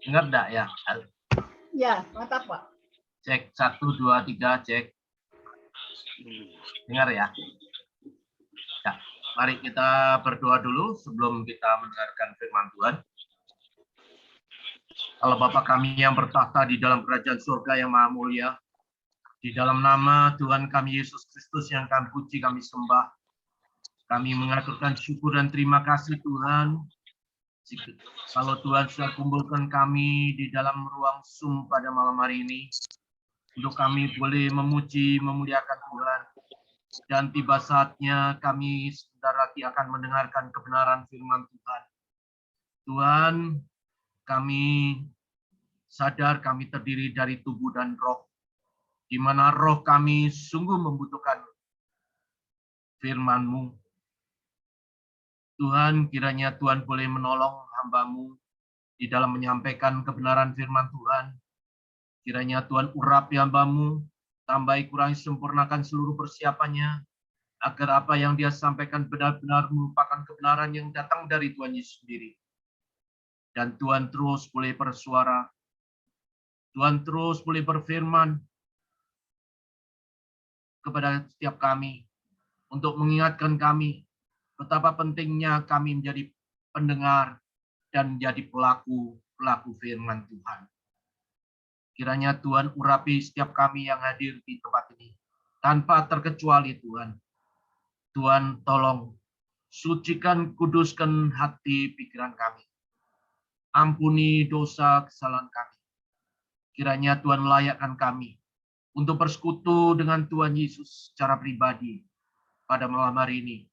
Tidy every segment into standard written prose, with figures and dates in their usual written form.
Dengar enggak ya? Ya, mantap Pak. Cek 1, 2, 3, cek. Dengar ya? Ya, mari kita berdoa dulu sebelum kita mendengarkan firman Tuhan. Allah Bapa kami yang bertahta di dalam kerajaan surga yang maha mulia, di dalam nama Tuhan kami Yesus Kristus yang kami puji, kami sembah, kami mengaturkan syukur dan terima kasih Tuhan. Kalau Tuhan sudah kumpulkan kami di dalam ruang Zoom pada malam hari ini, untuk kami boleh memuji, memuliakan Tuhan. Dan tiba saatnya kami sebentar lagi akan mendengarkan kebenaran firman Tuhan. Tuhan, kami sadar kami terdiri dari tubuh dan roh, di mana roh kami sungguh membutuhkan firman-Mu. Tuhan, kiranya Tuhan boleh menolong hamba-Mu di dalam menyampaikan kebenaran firman Tuhan. Kiranya Tuhan urapi hamba-Mu, tambahi kurangi sempurnakan seluruh persiapannya, agar apa yang dia sampaikan benar-benar merupakan kebenaran yang datang dari Tuhan Yesus sendiri. Dan Tuhan terus boleh bersuara, Tuhan terus boleh berfirman kepada setiap kami, untuk mengingatkan kami betapa pentingnya kami menjadi pendengar dan menjadi pelaku firman Tuhan. Kiranya Tuhan urapi setiap kami yang hadir di tempat ini, tanpa terkecuali Tuhan. Tuhan tolong sucikan, kuduskan hati pikiran kami. Ampuni dosa kesalahan kami. Kiranya Tuhan layakkan kami untuk bersekutu dengan Tuhan Yesus secara pribadi pada malam hari ini,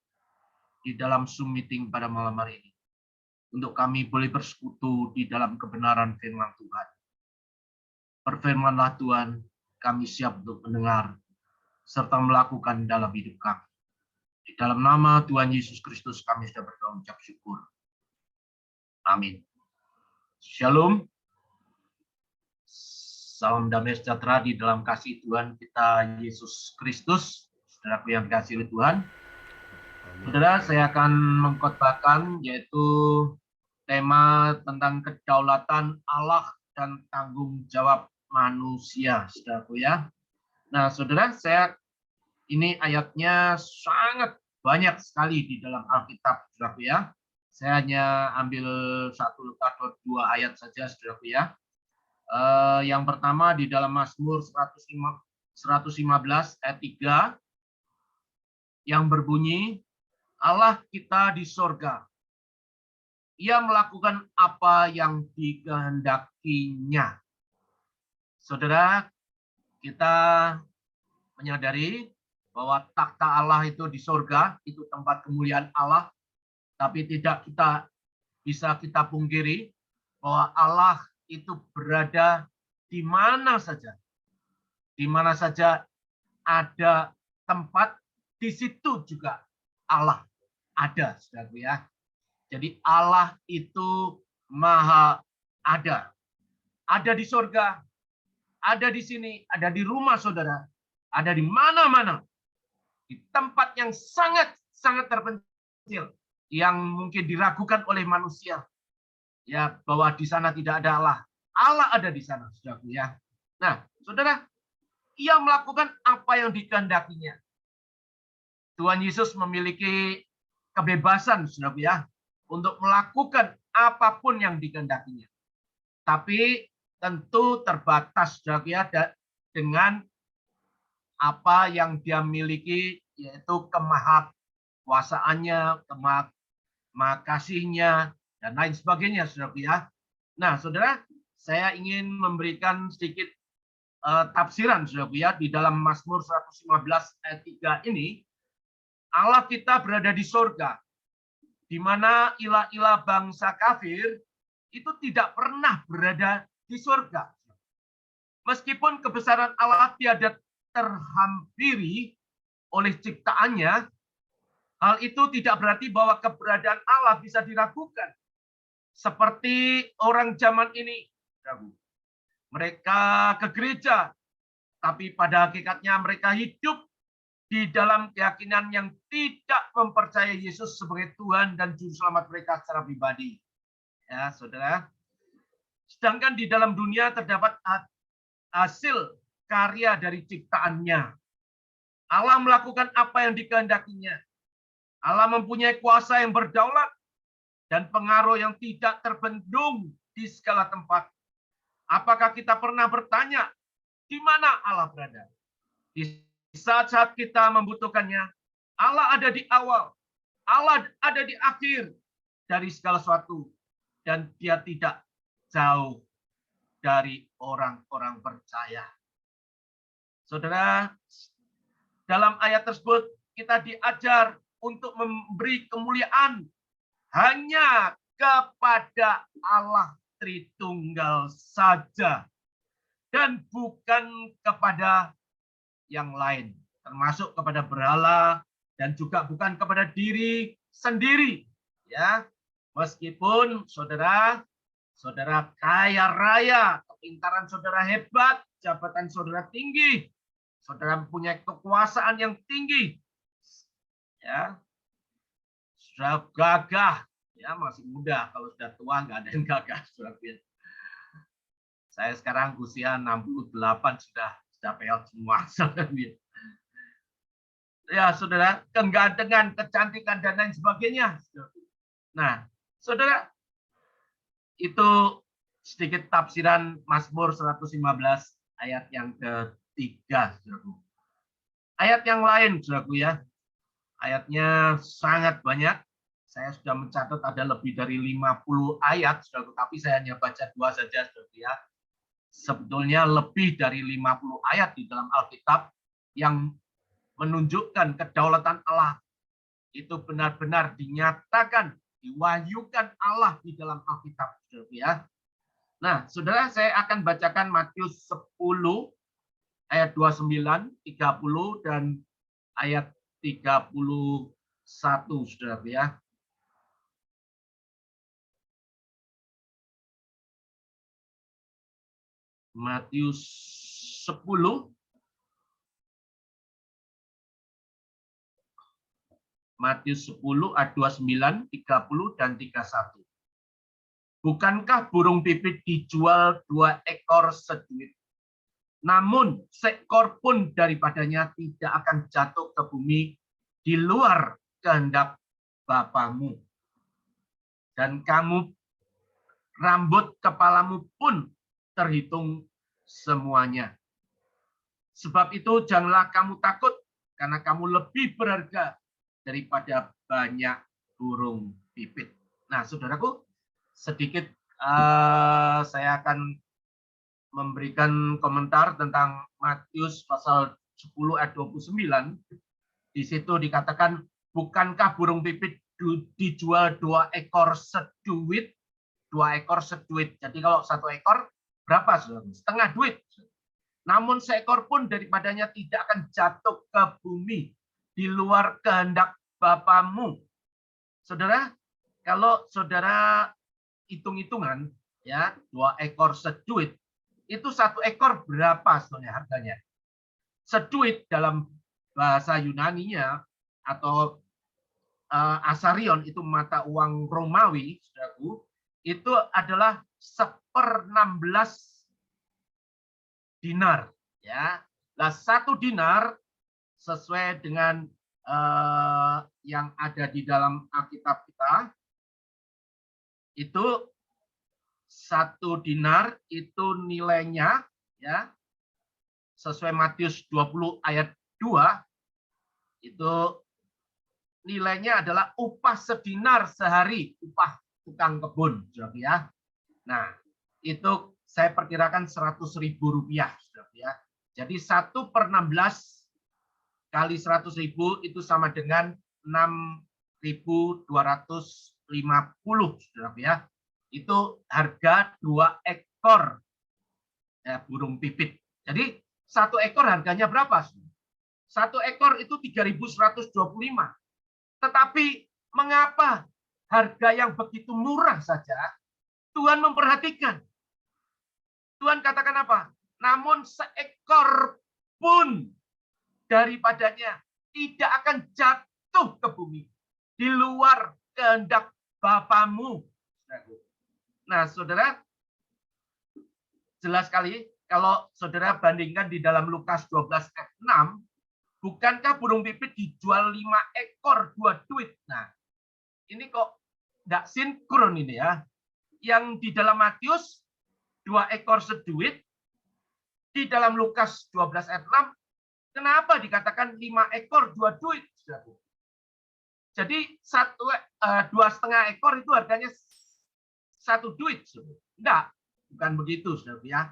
di dalam Zoom meeting pada malam hari ini. Untuk kami boleh bersekutu di dalam kebenaran firman Tuhan. Berfirmanlah Tuhan, kami siap untuk mendengar, serta melakukan dalam hidup kami. Di dalam nama Tuhan Yesus Kristus kami sudah berdoa mengucap syukur. Amin. Shalom. Salam damai sejahtera di dalam kasih Tuhan kita Yesus Kristus. Saudaraku yang dikasihi oleh Tuhan. Saudara, saya akan mengkhotbahkan yaitu tema tentang kedaulatan Allah dan tanggung jawab manusia, saudaraku ya. Nah, saudara, ini ayatnya sangat banyak sekali di dalam Alkitab, saudaraku ya. Saya hanya ambil satu atau dua ayat saja, saudaraku ya. Yang pertama di dalam Mazmur 115 ayat 3 yang berbunyi, Allah kita di sorga, Ia melakukan apa yang dikehendakinya. Saudara, kita menyadari bahwa takhta Allah itu di sorga, itu tempat kemuliaan Allah, tapi tidak bisa kita pungkiri bahwa Allah itu berada di mana saja. Di mana saja ada tempat, di situ juga Allah ada, saudaraku ya. Jadi Allah itu maha ada. Ada di sorga, ada di sini, ada di rumah saudara, ada di mana-mana. Di tempat yang sangat terpencil, yang mungkin diragukan oleh manusia. Ya, bahwa di sana tidak ada Allah. Allah ada di sana, saudaraku ya. Nah, saudara, Ia melakukan apa yang dikehendakinya. Tuhan Yesus memiliki kebebasan, saudaraku ya, untuk melakukan apapun yang dikehendakinya. Tapi tentu terbatas, saudaraku ya, dengan apa yang dia miliki, yaitu kemahakuasaannya, kasihnya, dan lain sebagainya, saudaraku ya. Nah, saudara, saya ingin memberikan sedikit tafsiran, saudaraku ya, di dalam Mazmur 115 ayat 3 ini, Allah kita berada di sorga, di mana ilah-ilah bangsa kafir itu tidak pernah berada di sorga. Meskipun kebesaran Allah tiada terhampiri oleh ciptaannya, hal itu tidak berarti bahwa keberadaan Allah bisa diragukan. Seperti orang zaman ini, mereka ke gereja, tapi pada hakikatnya mereka hidup di dalam keyakinan yang tidak mempercayai Yesus sebagai Tuhan dan Juru Selamat mereka secara pribadi. Ya, saudara. Sedangkan di dalam dunia terdapat hasil karya dari ciptaannya. Allah melakukan apa yang dikehendakinya. Allah mempunyai kuasa yang berdaulat dan pengaruh yang tidak terbendung di segala tempat. Apakah kita pernah bertanya, di mana Allah berada? Di saat-saat kita membutuhkannya, Allah ada di awal, Allah ada di akhir dari segala sesuatu, dan Dia tidak jauh dari orang-orang percaya. Saudara, dalam ayat tersebut kita diajar untuk memberi kemuliaan hanya kepada Allah Tritunggal saja dan bukan kepada yang lain, termasuk kepada berhala dan juga bukan kepada diri sendiri. Ya, meskipun saudara kaya raya, kepintaran saudara hebat, jabatan saudara tinggi, saudara mempunyai kekuasaan yang tinggi, ya, sudah gagah, ya masih muda. Kalau sudah tua nggak ada yang gagah, saudara. Saya sekarang usia 68 sudah peot semua, saudara. Ya, saudara, kegantengan, kecantikan dan lain sebagainya. Nah, saudara, itu sedikit tafsiran Mazmur 115 ayat yang ketiga, saudaraku. Ayat yang lain, saudaraku ya. Ayatnya sangat banyak. Saya sudah mencatat ada lebih dari 50 ayat, saudaraku, tapi saya hanya baca 2 saja, saudaraku ya. Sebetulnya lebih dari 50 ayat di dalam Alkitab yang menunjukkan kedaulatan Allah. Itu benar-benar dinyatakan, diwahyukan Allah di dalam Alkitab, saudaraku ya. Nah, saudara, saya akan bacakan Matius 10 ayat 29, 30 dan ayat 31, saudaraku ya. Matius 10 ayat 29, 30 dan 31. Bukankah burung pipit dijual 2 ekor seduit? Namun seekor pun daripadanya tidak akan jatuh ke bumi di luar kehendak Bapamu. Dan kamu, rambut kepalamu pun terhitung semuanya. Sebab itu janganlah kamu takut, karena kamu lebih berharga daripada banyak burung pipit. Nah, saudaraku, sedikit saya akan memberikan komentar tentang Matius pasal 10 ayat 29. Di situ dikatakan, bukankah burung pipit dijual 2 ekor seduit? 2 ekor seduit. Jadi kalau 1 ekor berapa, saudara? Setengah duit. Namun seekor pun daripadanya tidak akan jatuh ke bumi di luar kehendak Bapamu. Saudara, kalau saudara hitung-hitungan, ya 2 ekor seduit, itu 1 ekor berapa sebenarnya harganya? Seduit dalam bahasa Yunaninya atau asarion, itu mata uang Romawi, saudaraku, itu adalah 1/16 dinar, ya. Nah, 1 dinar sesuai dengan yang ada di dalam Alkitab kita, itu 1 dinar itu nilainya, ya, sesuai Matius 20 ayat 2, itu nilainya adalah upah sedinar sehari, upah tukang kebun, saudara ya. Nah, itu saya perkirakan Rp100.000, saudara ya. Jadi 1/16 kali 100.000 itu sama dengan 6.250, saudara ya. Itu harga 2 ekor ya, burung pipit. Jadi 1 ekor harganya berapa? 1 ekor itu 3.125. Tetapi mengapa harga yang begitu murah saja Tuhan memperhatikan? Tuhan katakan apa? Namun seekor pun daripadanya tidak akan jatuh ke bumi di luar kehendak Bapamu. Nah, saudara, jelas sekali kalau saudara bandingkan di dalam Lukas 12 ayat 6, bukankah burung pipit dijual 5 ekor 2 duit? Nah, ini kok tidak sinkron ini ya. Yang di dalam Matius 2 ekor seduit, di dalam Lukas 12 ayat 6, kenapa dikatakan 5 ekor 2 duit? Jadi 2,5 ekor itu harganya 1 duit. Enggak, bukan begitu, saudara ya.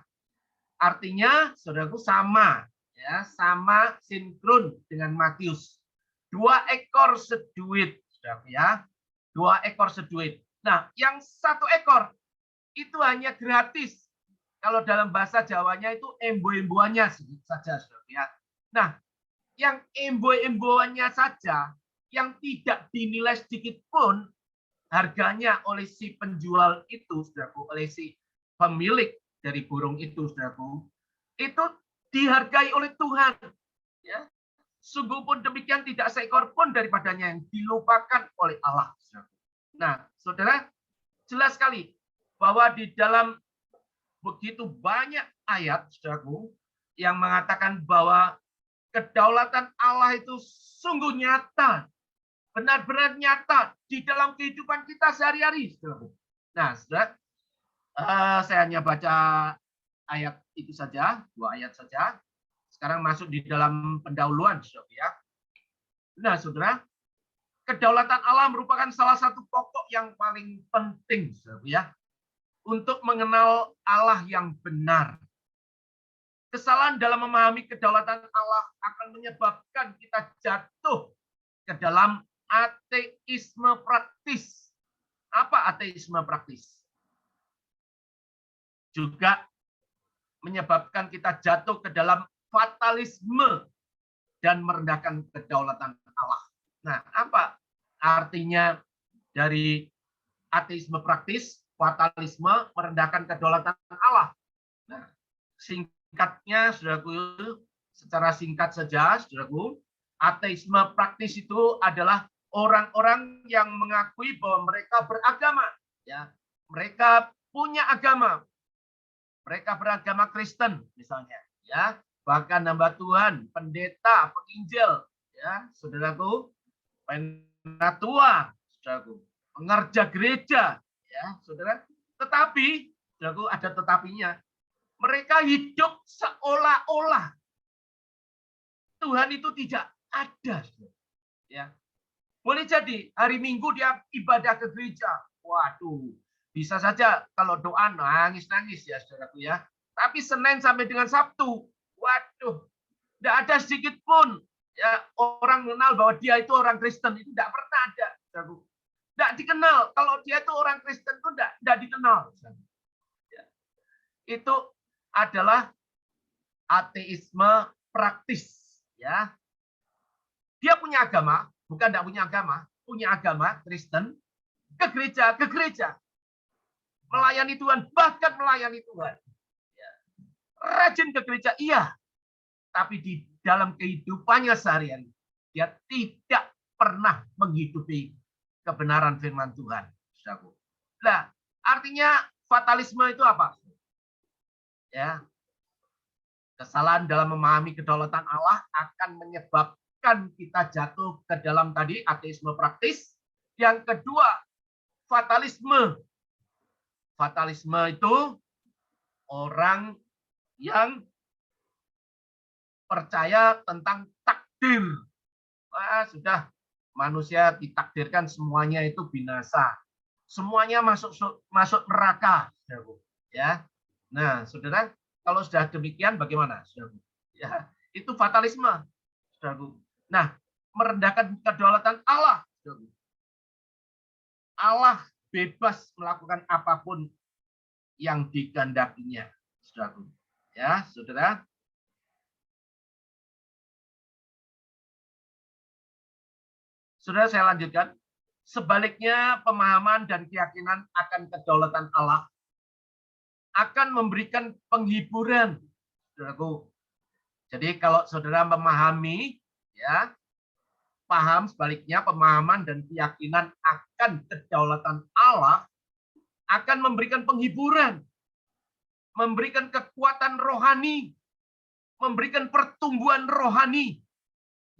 Artinya, saudaraku, sama ya, sama sinkron dengan Matius. 2 ekor seduit, saudara ya. 2 ekor seduit. Nah, yang 1 ekor itu hanya gratis. Kalau dalam bahasa Jawanya itu embo-emboannya saja, saudara ya. Nah, yang embo-emboannya saja, yang tidak dinilai sedikit pun harganya oleh si penjual itu, saudaraku, oleh si pemilik dari burung itu, saudaraku, itu dihargai oleh Tuhan. Ya. Sungguh pun demikian tidak seekor pun daripadanya yang dilupakan oleh Allah. Saudaraku. Nah, saudara, jelas sekali bahwa di dalam begitu banyak ayat, saudaraku, yang mengatakan bahwa kedaulatan Allah itu sungguh nyata, benar-benar nyata di dalam kehidupan kita sehari-hari. Nah, saudara, saya hanya baca ayat itu saja, 2 ayat saja. Sekarang masuk di dalam pendahuluan, saudara ya. Nah, saudara, kedaulatan Allah merupakan salah satu pokok yang paling penting, saudara ya, untuk mengenal Allah yang benar. Kesalahan dalam memahami kedaulatan Allah akan menyebabkan kita jatuh ke dalam ateisme praktis. Apa ateisme praktis? Juga menyebabkan kita jatuh ke dalam fatalisme dan merendahkan kedaulatan Allah. Nah, apa artinya dari ateisme praktis, fatalisme, merendahkan kedaulatan Allah? Nah, singkatnya, saudaraku, secara singkat saja, saudaraku, ateisme praktis itu adalah orang-orang yang mengakui bahwa mereka beragama, ya, mereka punya agama, mereka beragama Kristen misalnya, ya, bahkan hamba Tuhan, pendeta, penginjil, ya, saudaraku, penatua, saudaraku, pengerja gereja, ya, saudara. Tetapi, saudaraku, ada tetapinya. Mereka hidup seolah-olah Tuhan itu tidak ada, ya. Boleh jadi hari Minggu dia ibadah ke gereja. Waduh, bisa saja kalau doa nangis-nangis ya, saudaraku ya. Tapi Senin sampai dengan Sabtu, waduh, tidak ada sedikit pun ya orang mengenal bahwa dia itu orang Kristen. Itu tidak pernah ada, saudaraku. Tidak dikenal. Kalau dia itu orang Kristen itu tidak dikenal. Ya. Itu adalah ateisme praktis. Ya, dia punya agama, bukan tidak punya agama Kristen, ke gereja, melayani Tuhan, bahkan melayani Tuhan. Ya. Rajin ke gereja, iya, tapi di dalam kehidupannya sehari-hari, dia tidak pernah menghidupi kebenaran firman Tuhan. Nah, artinya fatalisme itu apa? Ya, kesalahan dalam memahami kedaulatan Allah akan menyebabkan kita jatuh ke dalam tadi ateisme praktis. Yang kedua, fatalisme. Fatalisme itu orang yang percaya tentang takdir. Wah, sudah manusia ditakdirkan semuanya itu binasa. Semuanya masuk neraka, ya. Nah, saudara, kalau sudah demikian bagaimana, saudaraku? Ya, itu fatalisme, saudaraku. Nah, merendahkan kedaulatan Allah, saudaraku. Allah bebas melakukan apapun yang dikehendakinya, saudaraku. Ya, saudara. Saudara, saya lanjutkan. Sebaliknya, pemahaman dan keyakinan akan kedaulatan Allah akan memberikan penghiburan, saudaraku. Jadi kalau saudara memahami, ya, paham sebaliknya, pemahaman dan keyakinan akan kedaulatan Allah akan memberikan penghiburan, memberikan kekuatan rohani, memberikan pertumbuhan rohani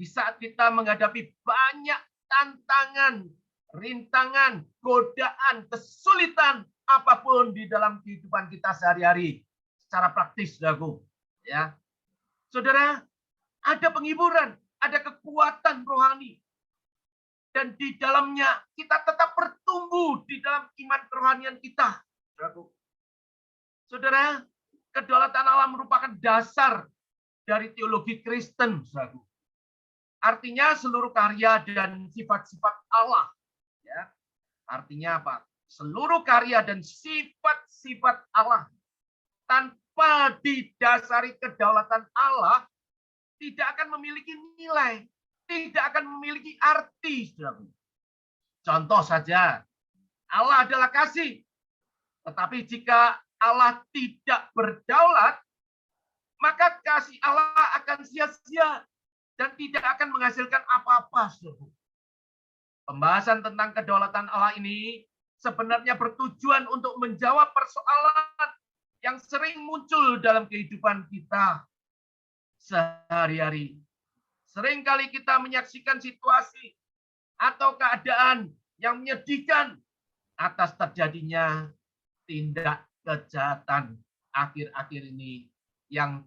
di saat kita menghadapi banyak tantangan, rintangan, godaan, kesulitan apapun di dalam kehidupan kita sehari-hari secara praktis, saudaraku. Ya, saudara, ada penghiburan, ada kekuatan rohani, dan di dalamnya kita tetap bertumbuh di dalam iman kerohanian kita, saudaraku. Saudara, kedaulatan Allah merupakan dasar dari teologi Kristen, saudaraku. Artinya seluruh karya dan sifat-sifat Allah. Ya. Artinya apa? Seluruh karya dan sifat-sifat Allah tanpa didasari kedaulatan Allah tidak akan memiliki nilai, tidak akan memiliki arti. Saudaraku. Contoh saja, Allah adalah kasih. Tetapi jika Allah tidak berdaulat, maka kasih Allah akan sia-sia dan tidak akan menghasilkan apa-apa. Pembahasan tentang kedaulatan Allah ini sebenarnya bertujuan untuk menjawab persoalan yang sering muncul dalam kehidupan kita sehari-hari. Seringkali kita menyaksikan situasi atau keadaan yang menyedihkan atas terjadinya tindak kejahatan akhir-akhir ini yang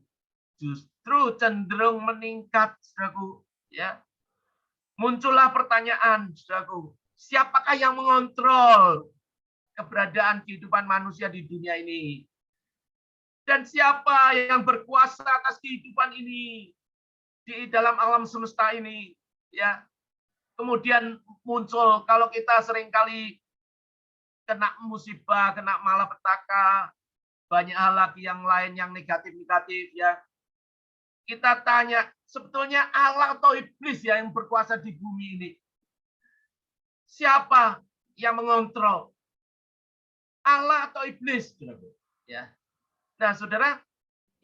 justru cenderung meningkat, saudaraku. Ya, muncullah pertanyaan, saudaraku, siapakah yang mengontrol keberadaan kehidupan manusia di dunia ini? Dan siapa yang berkuasa atas kehidupan ini di dalam alam semesta ini? Ya, kemudian muncul kalau kita seringkali kena musibah, kena malapetaka, banyak hal lagi yang lain yang negatif-negatif, ya. Kita tanya, sebetulnya Allah atau iblis ya yang berkuasa di bumi ini? Siapa yang mengontrol? Allah atau iblis? Ya. Nah, saudara,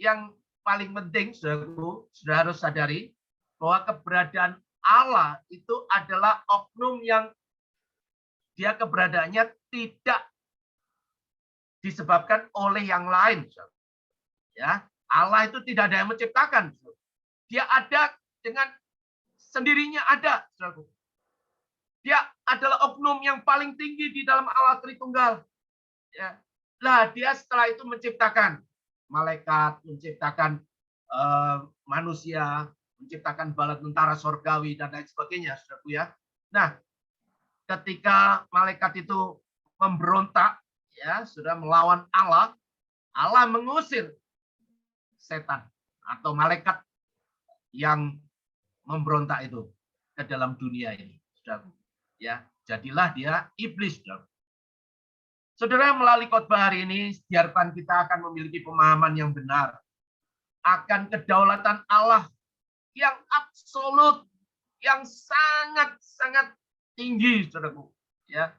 yang paling penting, saudaraku, sudah harus sadari bahwa keberadaan Allah itu adalah oknum yang dia keberadaannya tidak disebabkan oleh yang lain. Ya, Allah itu tidak ada yang menciptakan. Dia ada dengan sendirinya ada. Dia adalah oknum yang paling tinggi di dalam Allah Tritunggal. Ya. Lah, dia setelah itu menciptakan malaikat, menciptakan manusia, menciptakan bala tentara sorgawi dan lain sebagainya, saudaraku ya. Nah, ketika malaikat itu memberontak, ya, sudah melawan Allah, Allah mengusir setan atau malaikat yang memberontak itu ke dalam dunia ini, saudaraku. Ya, jadilah dia iblis, saudara. Saudara, melalui khotbah hari ini, biarkan kita akan memiliki pemahaman yang benar akan kedaulatan Allah yang absolut, yang sangat-sangat tinggi, saudaraku. Ya,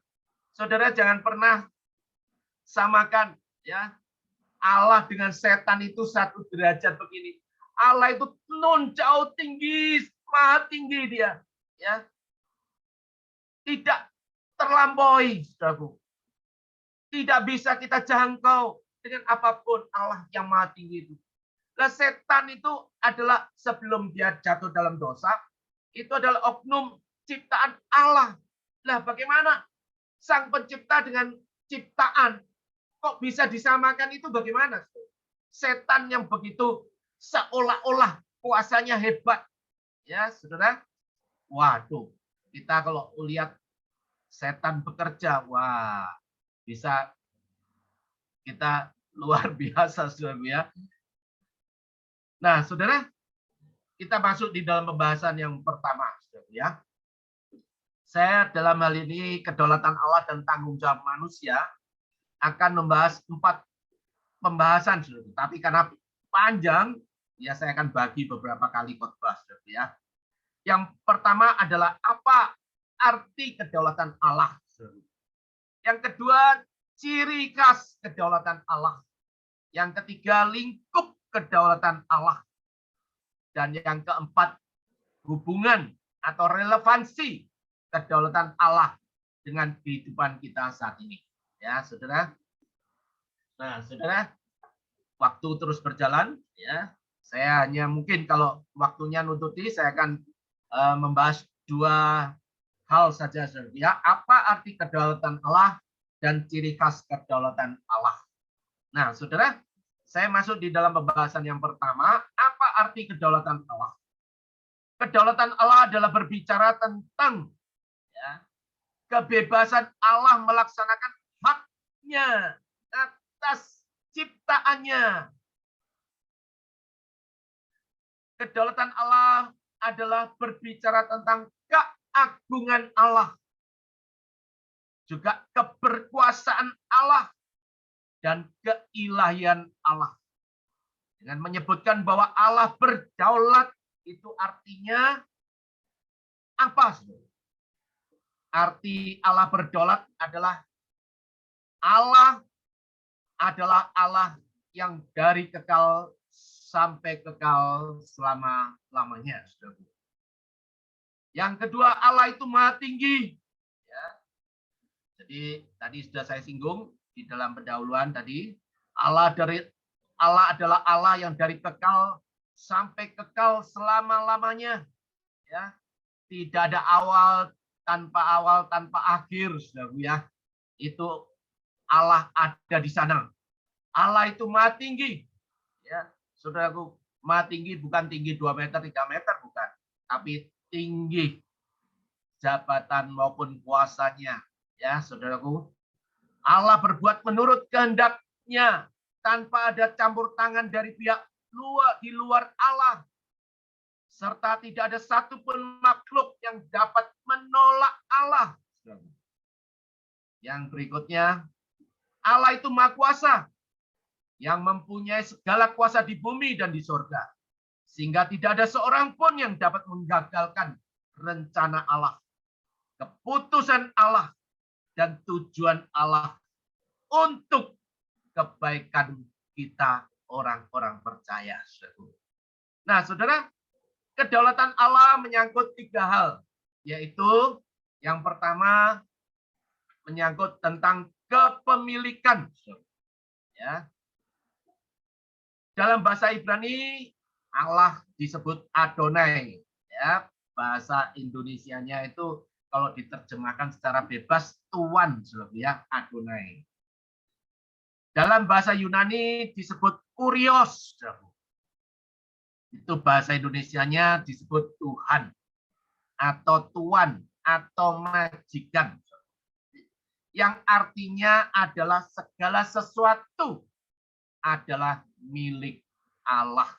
saudara jangan pernah samakan ya Allah dengan setan itu satu derajat begini. Allah itu jauh tinggi, maha tinggi dia, ya. Tidak terlampaui, saudaraku. Tidak bisa kita jangkau dengan apapun Allah yang maha tinggi itu. Nah, setan itu adalah sebelum dia jatuh dalam dosa, itu adalah oknum ciptaan Allah. Nah, bagaimana sang pencipta dengan ciptaan kok bisa disamakan itu bagaimana? Setan yang begitu seolah-olah kuasanya hebat. Ya, saudara. Waduh, kita kalau lihat setan bekerja, wah, bisa kita luar biasa, saudara ya. Nah, saudara, kita masuk di dalam pembahasan yang pertama, saudara ya. Saya dalam hal ini kedaulatan Allah dan tanggung jawab manusia akan membahas 4 pembahasan, saudara. Tapi karena panjang, ya saya akan bagi beberapa kali khotbah, saudara ya. Yang pertama adalah apa arti kedaulatan Allah, saudara. Yang kedua, ciri khas kedaulatan Allah. Yang ketiga, lingkup kedaulatan Allah. Dan yang keempat, hubungan atau relevansi kedaulatan Allah dengan kehidupan kita saat ini. Ya, saudara. Nah, saudara, waktu terus berjalan. Ya, saya hanya mungkin kalau waktunya nuntuti, saya akan membahas dua hal saja, saudara. Ya, apa arti kedaulatan Allah dan ciri khas kedaulatan Allah. Nah, saudara, saya masuk di dalam pembahasan yang pertama. Apa arti kedaulatan Allah? Kedaulatan Allah adalah berbicara tentang ya, kebebasan Allah melaksanakan haknya atas ciptaannya. Kedaulatan Allah adalah berbicara tentang keagungan Allah, juga keberkuasaan Allah, dan keilahian Allah. Dengan menyebutkan bahwa Allah berdaulat, itu artinya apa? Arti Allah berdaulat adalah Allah yang dari kekal sampai kekal selama-lamanya. Yang kedua, Allah itu maha tinggi. Ya. Jadi tadi sudah saya singgung di dalam pendahuluan tadi, Allah adalah Allah yang dari kekal sampai kekal selama-lamanya. Ya. Tidak ada awal tanpa akhir, saudaraku ya. Itu Allah ada di sana. Allah itu maha tinggi. Ya, saudaraku, maha tinggi bukan tinggi 2 meter, 3 meter, bukan. Tapi tinggi jabatan maupun kuasanya. Ya, saudaraku. Allah berbuat menurut kehendaknya tanpa ada campur tangan dari pihak di luar Allah. Serta tidak ada satupun makhluk yang dapat menolak Allah. Yang berikutnya, Allah itu maha kuasa yang mempunyai segala kuasa di bumi dan di sorga. Sehingga tidak ada seorang pun yang dapat menggagalkan rencana Allah, keputusan Allah, dan tujuan Allah untuk kebaikan kita orang-orang percaya. Nah, saudara, kedaulatan Allah menyangkut 3 hal, yaitu yang pertama menyangkut tentang kepemilikan. Ya. Dalam bahasa Ibrani, Allah disebut Adonai. Ya, bahasa Indonesianya itu kalau diterjemahkan secara bebas, Tuan, ya, Adonai. Dalam bahasa Yunani disebut Kurios. Itu bahasa Indonesianya disebut Tuhan, atau Tuan, atau majikan. Yang artinya adalah segala sesuatu adalah milik Allah.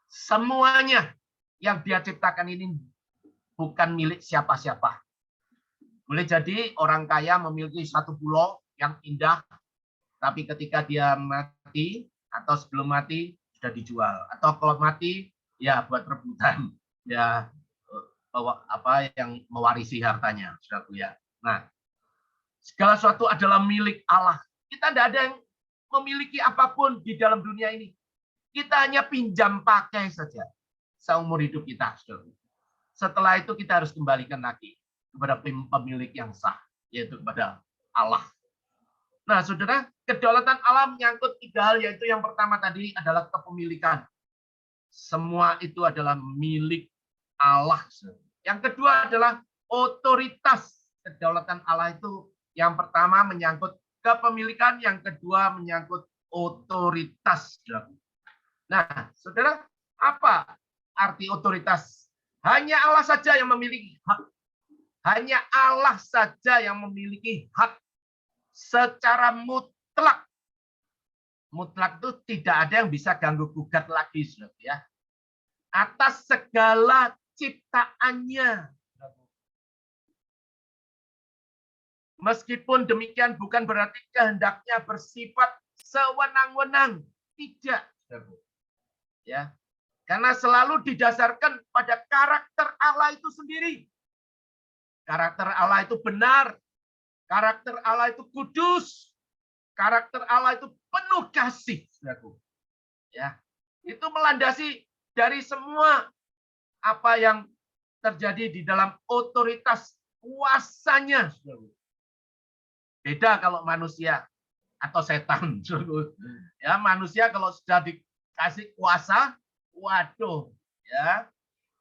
Semuanya yang Dia ciptakan ini bukan milik siapa-siapa. Boleh jadi orang kaya memiliki satu pulau yang indah, tapi ketika dia mati atau sebelum mati sudah dijual. Atau kalau mati ya buat rebutan, ya apa yang mewarisi hartanya, saudaraku ya. Nah, segala sesuatu adalah milik Allah. Kita tidak ada yang memiliki apapun di dalam dunia ini. Kita hanya pinjam pakai saja seumur hidup kita. Setelah itu kita harus kembalikan lagi kepada pemilik yang sah, yaitu kepada Allah. Nah, saudara, kedaulatan Allah menyangkut 3 hal, yaitu yang pertama tadi adalah kepemilikan. Semua itu adalah milik Allah. Yang kedua adalah otoritas. Kedaulatan Allah itu yang pertama menyangkut kepemilikan, yang kedua menyangkut otoritas. Nah, saudara, apa arti otoritas? Hanya Allah saja yang memiliki hak. Hanya Allah saja yang memiliki hak secara mutlak. Mutlak itu tidak ada yang bisa ganggu gugat lagi, ya. Atas segala ciptaannya. Meskipun demikian bukan berarti kehendaknya bersifat sewenang-wenang, tidak. Ya. Karena selalu didasarkan pada karakter Allah itu sendiri. Karakter Allah itu benar. Karakter Allah itu kudus. Karakter Allah itu penuh kasih. Ya. Itu melandasi dari semua apa yang terjadi di dalam otoritas kuasanya. Beda kalau manusia atau setan. Ya, manusia kalau sudah dikasih kuasa, waduh, ya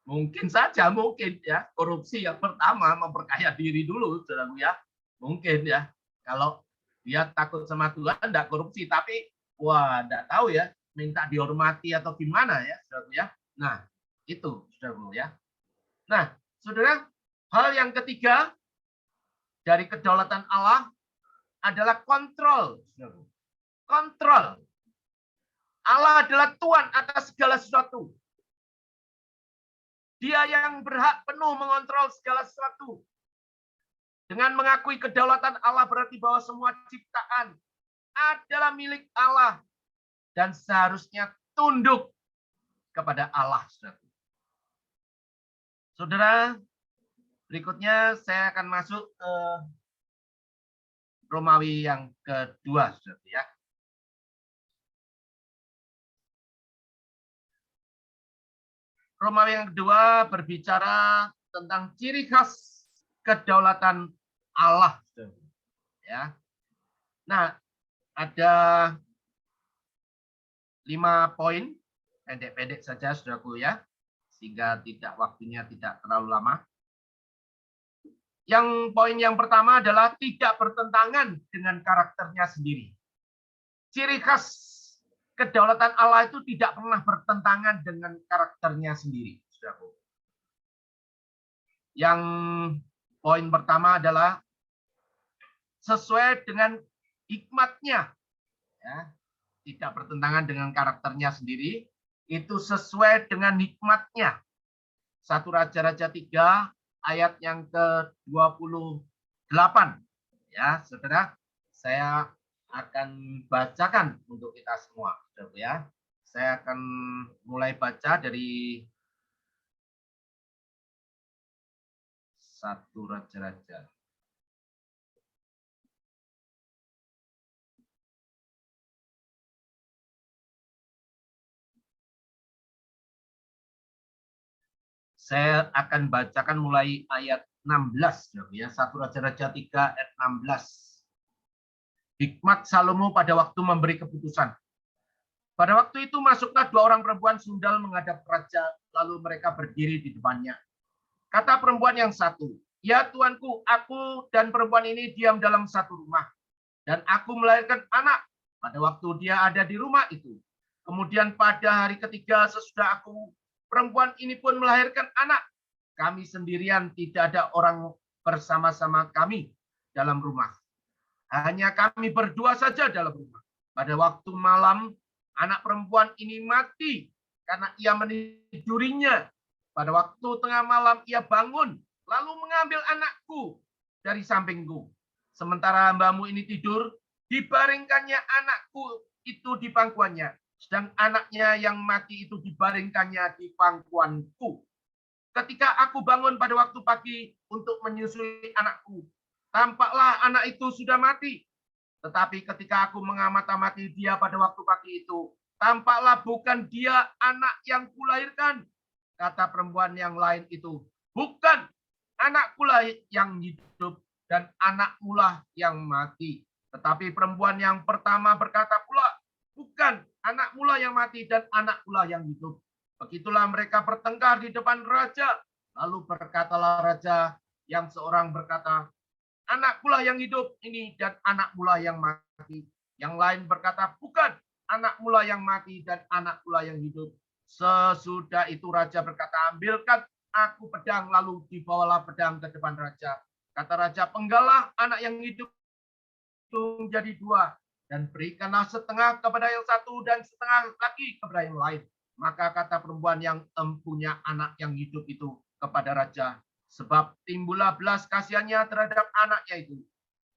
mungkin saja mungkin ya korupsi yang pertama memperkaya diri dulu, saudaraku ya. Mungkin ya kalau dia takut sama Tuhan tidak korupsi, tapi wah tidak tahu ya minta dihormati atau gimana ya, saudaraku ya. Nah itu saudaraku ya. Nah saudara, hal yang ketiga dari kedaulatan Allah adalah kontrol. Saudaraku. Kontrol. Allah adalah Tuhan atas segala sesuatu. Dia yang berhak penuh mengontrol segala sesuatu. Dengan mengakui kedaulatan Allah berarti bahwa semua ciptaan adalah milik Allah dan seharusnya tunduk kepada Allah. Saudara, berikutnya saya akan masuk ke Romawi yang kedua, saudara ya. Romawi yang kedua berbicara tentang ciri khas kedaulatan Allah. Ya. Nah, ada 5 poin, pendek-pendek saja saudaraku ya, sehingga waktunya tidak terlalu lama. Yang poin yang pertama adalah tidak bertentangan dengan karakternya sendiri. Ciri khas kedaulatan Allah itu tidak pernah bertentangan dengan karakternya sendiri, saudaraku. Yang poin pertama adalah sesuai dengan hikmatnya, ya, tidak bertentangan dengan karakternya sendiri, itu sesuai dengan hikmatnya. 1 Raja-Raja 3 ayat yang ke-28, ya, saudara. Saya akan bacakan untuk kita semua, saudara ya. Saya akan mulai baca dari 1 Raja-Raja. Saya akan bacakan mulai ayat 16, ya. 1 Raja-Raja 3 ayat 16. Hikmat Salomo pada waktu memberi keputusan. Pada waktu itu masuklah 2 orang perempuan sundal menghadap raja, lalu mereka berdiri di depannya. Kata perempuan yang satu, "Ya tuanku, aku dan perempuan ini diam dalam satu rumah, dan aku melahirkan anak pada waktu dia ada di rumah itu. Kemudian pada hari ketiga sesudah aku, perempuan ini pun melahirkan anak. Kami sendirian, tidak ada orang bersama-sama kami dalam rumah. Hanya kami berdua saja dalam rumah. Pada waktu malam, anak perempuan ini mati karena ia menidurinya. Pada waktu tengah malam ia bangun, lalu mengambil anakku dari sampingku. Sementara hambamu ini tidur, dibaringkannya anakku itu di pangkuannya. Sedang anaknya yang mati itu dibaringkannya di pangkuanku. Ketika aku bangun pada waktu pagi untuk menyusui anakku, tampaklah anak itu sudah mati. Tetapi ketika aku mengamati dia pada waktu pagi itu, tampaklah bukan dia anak yang kulahirkan. Kata perempuan yang lain itu, bukan, anakku lah yang hidup dan anakmu lah yang mati. Tetapi perempuan yang pertama berkata pula, bukan, anakmu lah yang mati dan anakku lah yang hidup. Begitulah mereka bertengkar di depan raja. Lalu berkatalah raja yang seorang berkata, anakku lah yang hidup ini dan anakmu lah yang mati. Yang lain berkata, bukan, anakmu lah yang mati dan anakku lah yang hidup. Sesudah itu raja berkata, ambilkan aku pedang, lalu dibawalah pedang ke depan raja. Kata raja, penggalah anak yang hidup itu menjadi 2, dan berikanlah setengah kepada yang satu dan setengah lagi kepada yang lain. Maka kata perempuan yang empunya anak yang hidup itu kepada raja, sebab timbullah belas kasihannya terhadap anaknya itu.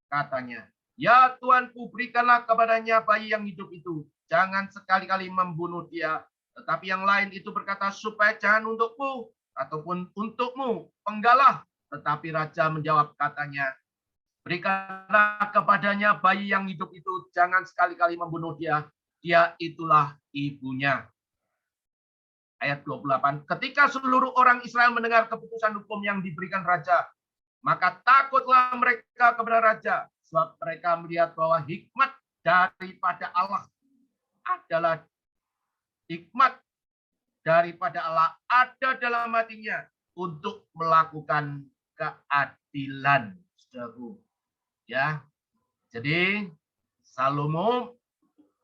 Katanya, ya tuanku, berikanlah kepadanya bayi yang hidup itu. Jangan sekali-kali membunuh dia. Tetapi yang lain itu berkata, supaya jangan untukku ataupun untukmu, penggalah. Tetapi raja menjawab katanya, berikanlah kepadanya bayi yang hidup itu. Jangan sekali-kali membunuh dia. Dia itulah ibunya. Ayat 28, ketika seluruh orang Israel mendengar keputusan hukum yang diberikan raja, maka takutlah mereka kepada raja, sebab mereka melihat bahwa hikmat daripada Allah adalah hikmat daripada Allah ada dalam hatinya untuk melakukan keadilan. Saudaraku. Ya. Jadi Salomo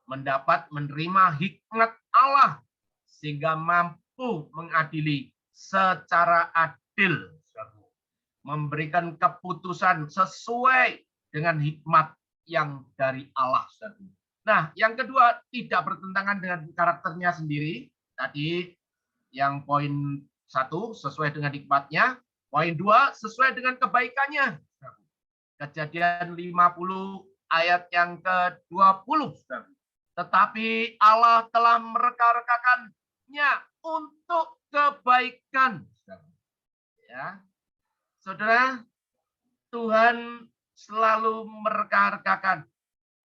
menerima hikmat Allah sehingga mampu mengadili secara adil, memberikan keputusan sesuai dengan hikmat yang dari Allah. Nah, yang kedua, tidak bertentangan dengan karakternya sendiri. Tadi yang poin 1 sesuai dengan hikmatnya, poin 2 sesuai dengan kebaikannya. Kejadian 50 ayat yang ke-20. Tetapi Allah telah mereka-rekakannya untuk kebaikan. Ya. Saudara, Tuhan selalu mereka-rekakan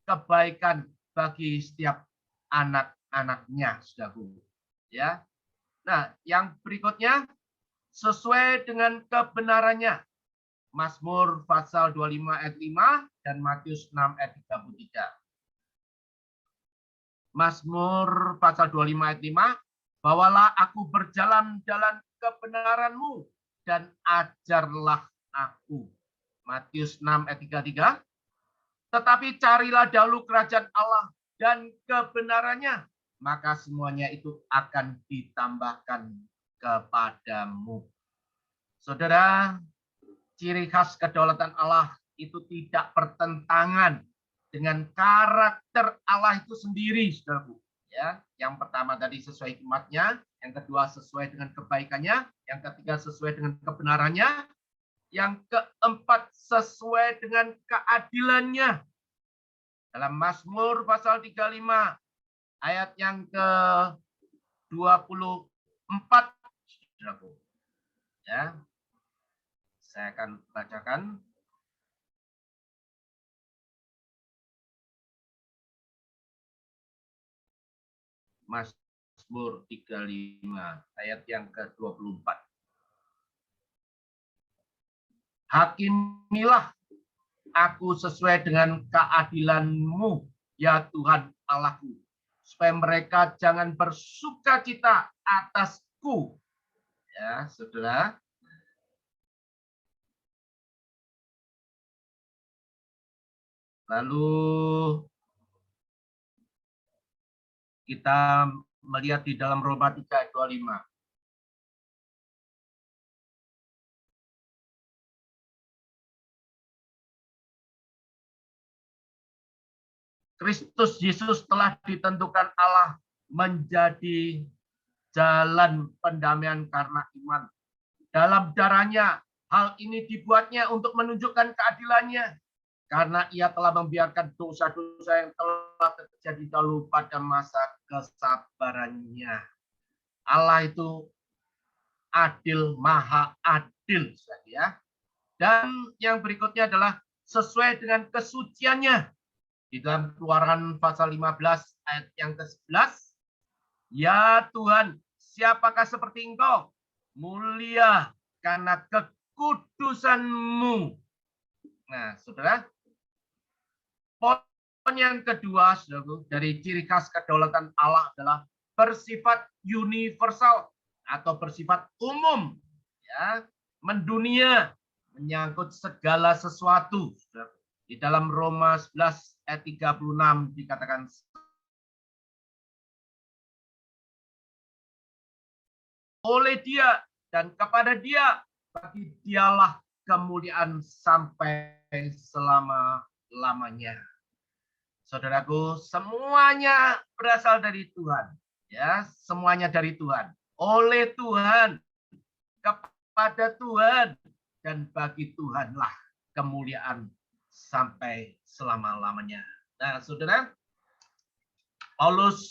kebaikan bagi setiap anak-anaknya, saudaraku. Ya. Nah, yang berikutnya sesuai dengan kebenarannya. Mazmur pasal 25 ayat 5 dan Matius 6 ayat 33. Mazmur pasal 25 ayat 5, bawalah aku berjalan jalan kebenaran-Mu dan ajarlah aku. Matius 6 ayat 33. Tetapi carilah dahulu kerajaan Allah dan kebenarannya, maka semuanya itu akan ditambahkan kepadamu. Saudara, ciri khas kedaulatan Allah itu tidak bertentangan dengan karakter Allah itu sendiri, saudaraku. Ya, yang pertama tadi sesuai hikmatnya, yang kedua sesuai dengan kebaikannya, yang ketiga sesuai dengan kebenarannya, yang keempat sesuai dengan keadilannya. Dalam Mazmur pasal 35 ayat yang ke-24, saudaraku. Ya. Saya akan bacakan. Mazmur 35 ayat yang ke-24. Hakimilah aku sesuai dengan keadilan-Mu, ya Tuhan Allahku, supaya mereka jangan bersukacita atasku. Ya, saudara. Lalu kita melihat di dalam Roma 3 ayat 25. Kristus Yesus telah ditentukan Allah menjadi jalan pendamaian karena iman. Dalam darahnya, hal ini dibuatnya untuk menunjukkan keadilannya. Karena ia telah membiarkan dosa-dosa yang telah terjadi dahulu pada masa kesabarannya. Allah itu adil, maha adil. Ya. Dan yang berikutnya adalah sesuai dengan kesuciannya. Di dalam Keluaran pasal 15 ayat yang ke-11, ya Tuhan, siapakah seperti Engkau? Mulia karena kekudusan-Mu. Nah, saudara, poin yang kedua, saudara, dari ciri khas kedaulatan Allah adalah bersifat universal atau bersifat umum, ya, mendunia, menyangkut segala sesuatu. Saudara. Di dalam Roma 11 ayat 36 dikatakan, oleh Dia dan kepada Dia, bagi Dialah kemuliaan sampai selama-lamanya. Saudaraku, semuanya berasal dari Tuhan. Ya, semuanya dari Tuhan. Oleh Tuhan, kepada Tuhan, dan bagi Tuhanlah kemuliaan sampai selama-lamanya. Nah, saudara, Paulus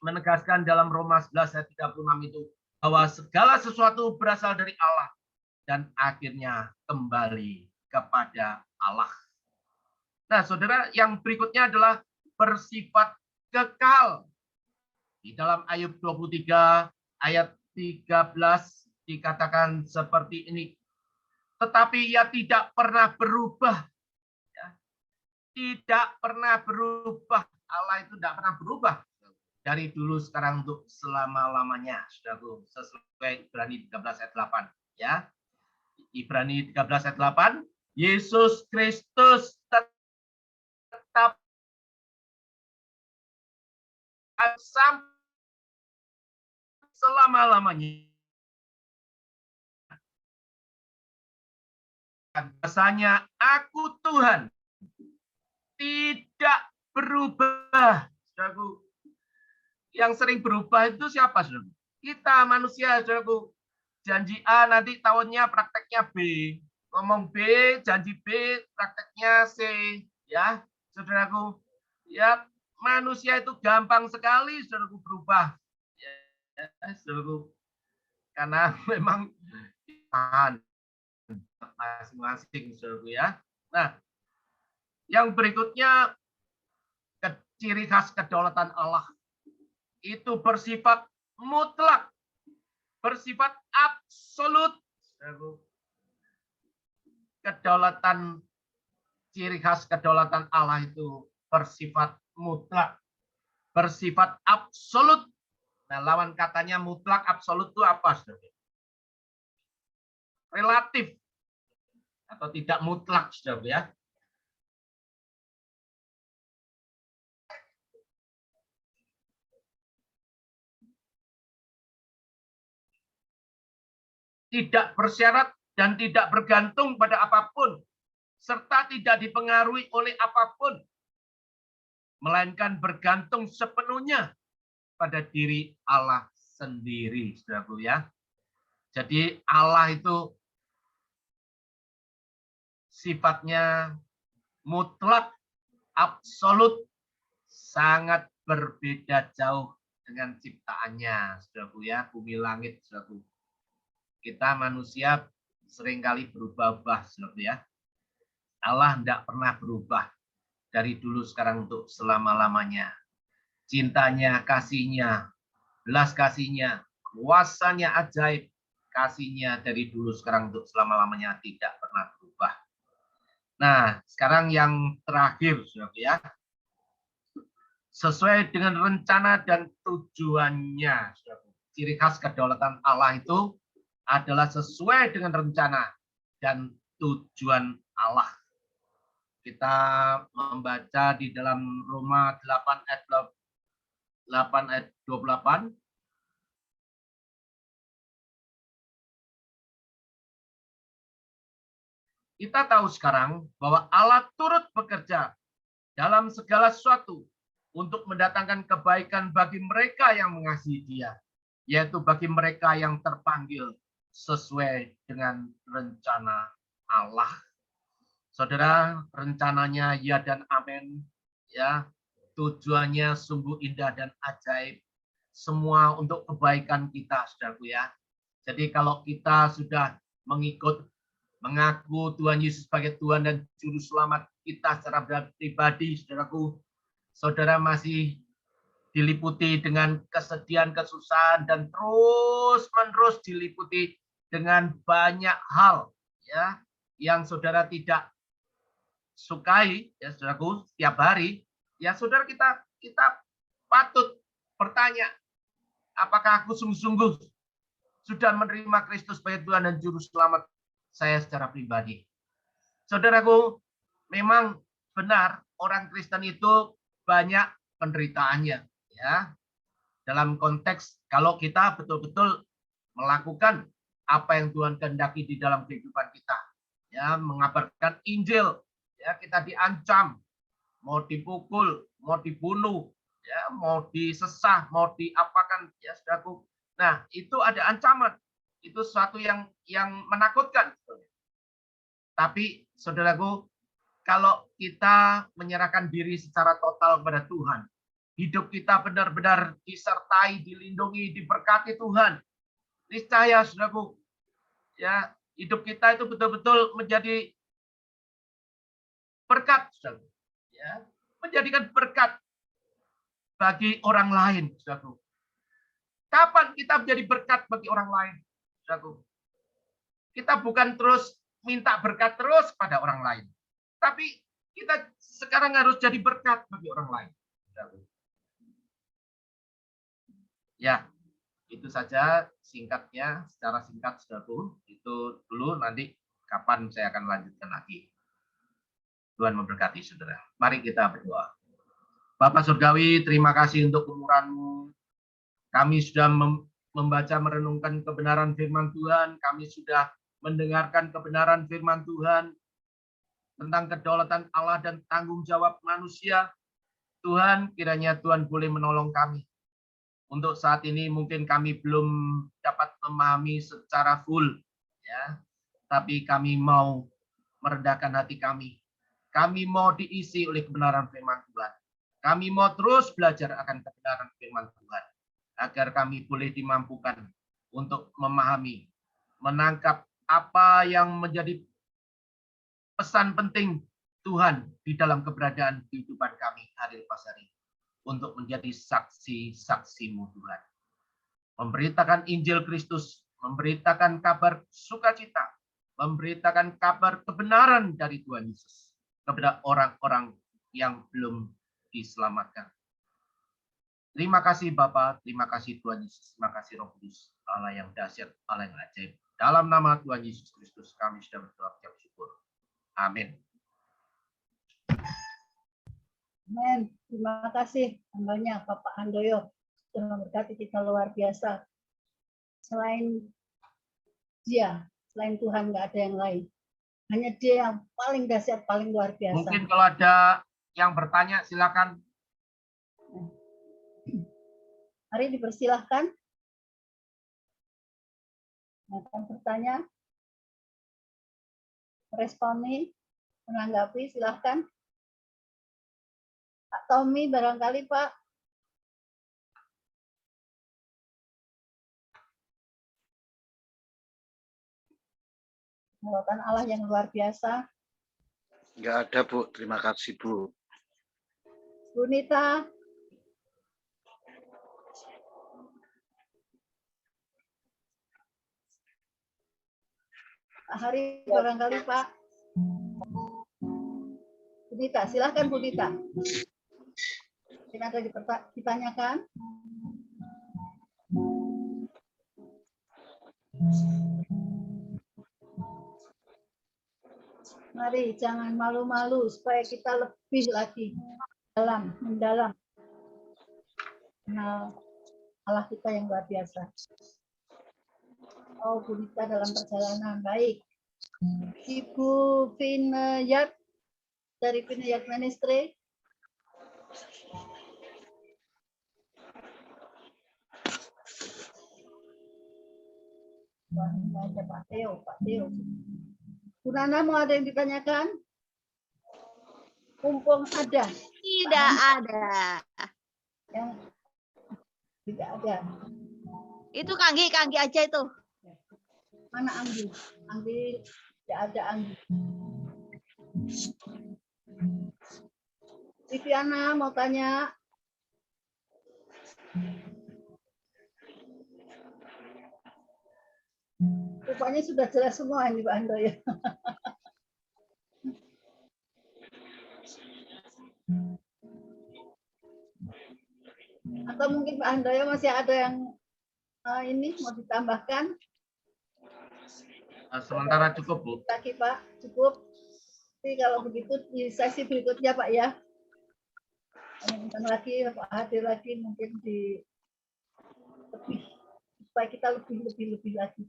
menegaskan dalam Roma 11 ayat 36 itu bahwa segala sesuatu berasal dari Allah dan akhirnya kembali kepada Allah. Nah, saudara, yang berikutnya adalah bersifat kekal. Di dalam Ayub 23 ayat 13 dikatakan seperti ini. Tetapi ia tidak pernah berubah. Ya. Tidak pernah berubah. Allah itu tidak pernah berubah. Dari dulu, sekarang, untuk selama-lamanya. Saudaraku, sesuai Ibrani 13 ayat 8. Ya. Ibrani 13 ayat 8. Yesus Kristus tetap sampai selama-lamanya. Bahasanya, aku Tuhan tidak berubah. Saudaraku, yang sering berubah itu siapa, saudaraku? Kita manusia, saudaraku. Janji A, nanti tahunnya prakteknya B. Ngomong B, janji B, prakteknya C. Ya, saudaraku. Ya, manusia itu gampang sekali, saudaraku, berubah. Ya, saudaraku. Karena memang masing-masing, saudaraku, ya. Nah, yang berikutnya, ciri khas kedaulatan Allah itu bersifat mutlak, bersifat absolut. Kedaulatan, ciri khas kedaulatan Allah itu bersifat mutlak, bersifat absolut. Nah, lawan katanya mutlak, absolut itu apa, saudara? Relatif atau tidak mutlak, saudara, ya. Tidak bersyarat dan tidak bergantung pada apapun, serta tidak dipengaruhi oleh apapun, melainkan bergantung sepenuhnya pada diri Allah sendiri, saudaraku, ya. Jadi Allah itu sifatnya mutlak, absolut, sangat berbeda jauh dengan ciptaannya, saudaraku, ya. Bumi langit, saudaraku. Kita manusia seringkali berubah-ubah, saudaraku, ya. Allah tidak pernah berubah dari dulu, sekarang, untuk selama-lamanya. Cintanya, kasihnya, belas kasihnya, kuasanya ajaib, kasihnya dari dulu, sekarang, untuk selama-lamanya tidak pernah berubah. Nah, sekarang yang terakhir, saudaraku, ya. Sesuai dengan rencana dan tujuannya, saudaraku. Ciri khas kedaulatan Allah itu adalah sesuai dengan rencana dan tujuan Allah. Kita membaca di dalam Roma 8 ayat 28. Kita tahu sekarang bahwa Allah turut bekerja dalam segala sesuatu untuk mendatangkan kebaikan bagi mereka yang mengasihi Dia, yaitu bagi mereka yang terpanggil sesuai dengan rencana Allah. Saudara, rencananya ya dan amin, ya. Tujuannya sungguh indah dan ajaib. Semua untuk kebaikan kita, saudaraku, ya. Jadi kalau kita sudah mengaku Tuhan Yesus sebagai Tuhan dan Juru Selamat kita secara pribadi, saudaraku, saudara masih diliputi dengan kesedihan, kesusahan, dan terus-menerus diliputi dengan banyak hal, ya, yang saudara tidak sukai, ya, saudaraku, setiap hari, ya, saudara, kita patut bertanya, apakah aku sungguh-sungguh sudah menerima Kristus sebagai Tuhan dan Juru Selamat saya secara pribadi? Saudaraku, memang benar orang Kristen itu banyak penderitaannya, ya. Dalam konteks kalau kita betul-betul melakukan apa yang Tuhan kehendaki di dalam kehidupan kita, ya, mengabarkan Injil, ya, kita diancam, mau dipukul, mau dibunuh, ya, mau disesah, mau diapakan, ya, saudaraku. Nah, itu ada ancaman, itu sesuatu yang menakutkan. Tapi, saudaraku, kalau kita menyerahkan diri secara total kepada Tuhan, hidup kita benar-benar disertai, dilindungi, diberkati Tuhan. Niscaya, saudaraku, ya, hidup kita itu betul-betul menjadi berkat, saudaraku, ya, menjadikan berkat bagi orang lain, saudaraku. Kapan kita menjadi berkat bagi orang lain? Saudaraku? Kita bukan terus minta berkat terus pada orang lain. Tapi kita sekarang harus jadi berkat bagi orang lain. Saudaraku. Ya, itu saja singkatnya, secara singkat saudaraku. Itu dulu, nanti kapan saya akan lanjutkan lagi. Tuhan memberkati saudara. Mari kita berdoa. Bapak Surgawi, terima kasih untuk kemurahan-Mu. Kami sudah membaca, merenungkan kebenaran firman Tuhan. Kami sudah mendengarkan kebenaran firman Tuhan tentang kedaulatan Allah dan tanggung jawab manusia. Tuhan, kiranya Tuhan boleh menolong kami. Untuk saat ini mungkin kami belum dapat memahami secara full, ya. Tapi kami mau merendahkan hati kami. Kami mau diisi oleh kebenaran firman Tuhan. Kami mau terus belajar akan kebenaran firman Tuhan, agar kami boleh dimampukan untuk memahami, menangkap apa yang menjadi pesan penting Tuhan di dalam keberadaan kehidupan kami hari lepas hari, untuk menjadi saksi-saksi-Mu Tuhan. Memberitakan Injil Kristus, memberitakan kabar sukacita, memberitakan kabar kebenaran dari Tuhan Yesus kepada orang-orang yang belum diselamatkan. Terima kasih Bapa, terima kasih Tuhan Yesus, terima kasih Roh Kudus, Allah yang dahsyat, Allah yang ajaib. Dalam nama Tuhan Yesus Kristus kami sudah berdoa ucap syukur. Amin. Amin. Terima kasih hambanya Bapak Handoyo sudah memberkati kita luar biasa. Selain Dia, selain Tuhan nggak ada yang lain. Hanya Dia yang paling dahsyat, paling luar biasa. Mungkin kalau ada yang bertanya silakan. Mari dipersilahkan. Yang akan bertanya, responi, menanggapi, silahkan. Pak Tommy barangkali Pak. Kedaulatan Allah yang luar biasa. Enggak ada, Bu. Terima kasih, Bu. Bu Nita. Pak Hari barangkali Pak. Bu Nita, silahkan Bu Nita. Mungkin ada ditanyakan. Mari jangan malu-malu supaya kita lebih lagi mendalam kenal Allah kita yang luar biasa. Oh, Bu Nita dalam perjalanan baik. Ibu Vineyard dari Vineyard Ministry. Wah, ada Pak Teo, Pak Teo. Bu Nana mau ada yang ditanyakan? Mumpung ada. Tidak ada. Yang tidak ada. Itu Kanggi aja itu. Mana Anggi? Anggi tidak ada Anggi. Viviana mau tanya. Rupanya sudah jelas semua ini Pak Handoyo. Atau mungkin Pak Handoyo masih ada yang ini mau ditambahkan? Sementara cukup, Bu. Lagi Pak, cukup. Jadi kalau begitu di sesi berikutnya Pak ya. Mungkin lagi Pak hadir lagi mungkin di lebih supaya kita lebih lagi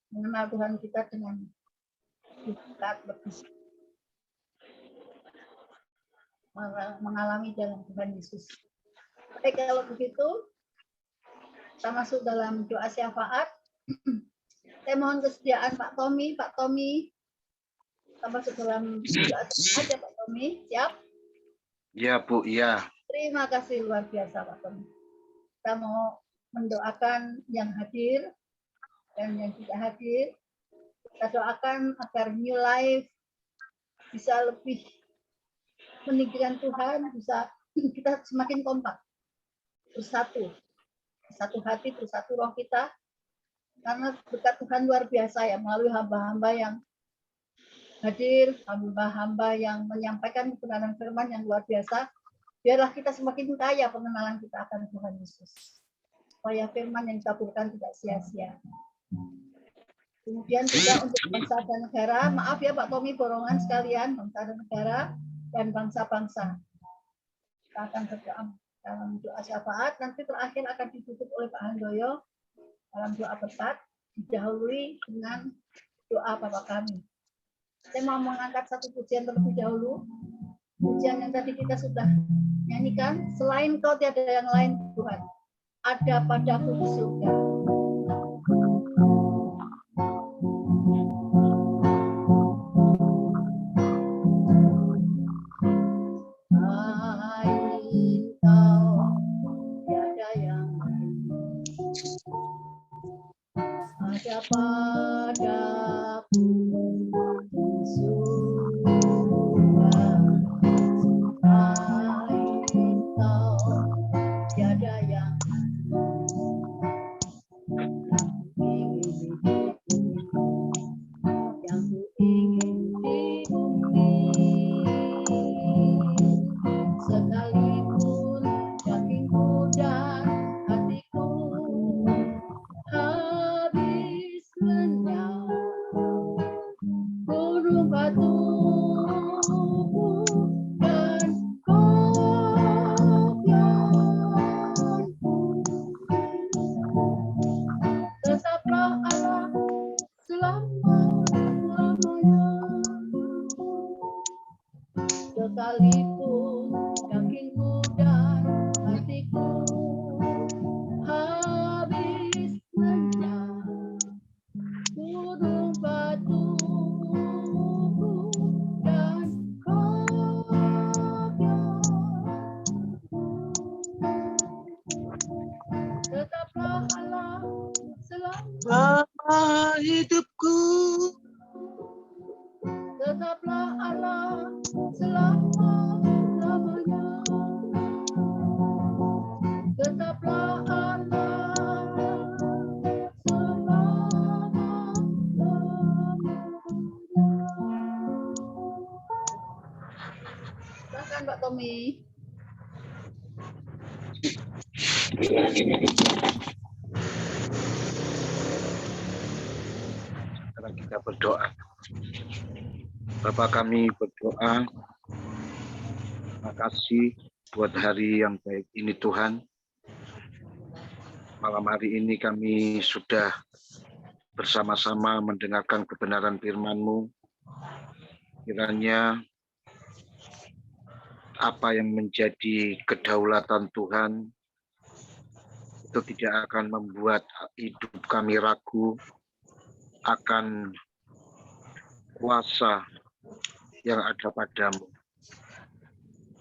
mengenal Tuhan kita dengan dekat, lebih mengalami dalam Tuhan Yesus. Baik, kalau begitu kita masuk dalam doa syafaat. Saya mohon kesediaan Pak Tommy. Pak Tommy, kita masuk dalam doa syafaat ya Pak Tommy. Siap? Ya, Bu. Ya. Terima kasih luar biasa Pak Tommy. Kita mau mendoakan yang hadir dan yang tidak hadir. Kita doakan agar New Life bisa lebih meninggikan Tuhan, bisa kita semakin kompak, bersatu satu hati, bersatu roh kita. Karena berkat Tuhan luar biasa ya, melalui hamba-hamba yang hadir, hamba-hamba yang menyampaikan kebenaran firman yang luar biasa. Biarlah kita semakin kaya pengenalan kita akan Tuhan Yesus. Supaya firman yang dikabulkan tidak sia-sia. Kemudian juga untuk bangsa dan negara, maaf ya Pak Tommy, borongan sekalian, bangsa dan negara dan bangsa-bangsa. Kita akan berdoa dalam doa syafaat, nanti terakhir akan ditutup oleh Pak Handoyo dalam doa berkat, didahului dengan doa Bapa kami. Saya mau mengangkat satu pujian terlebih dahulu. Pujian yang tadi kita sudah nyanyikan, selain Kau tiada yang lain Tuhan, ada padaku di surga. Ada padaku surga, selain Kau tiada yang ingin di bumi, sekalipun dagingku dan hatiku habis lenyap, gunung batuku dan kopianku, tetaplah Allah selama-lamanya. Sekalipun dagingku dan hatiku habis lenyap, gunung batuku dan kopianku, tetaplah Allah selama hidupku. Tetaplah Allah selama-lamanya. Tetaplah Allah selama-lamanya. Silakan Pak Tommy. Sekarang kita berdoa. Bapa kami berdoa, terima kasih buat hari yang baik ini Tuhan. Malam hari ini kami sudah bersama-sama mendengarkan kebenaran firman-Mu. Kiranya apa yang menjadi kedaulatan Tuhan itu tidak akan membuat hidup kami ragu akan kuasa yang ada padamu.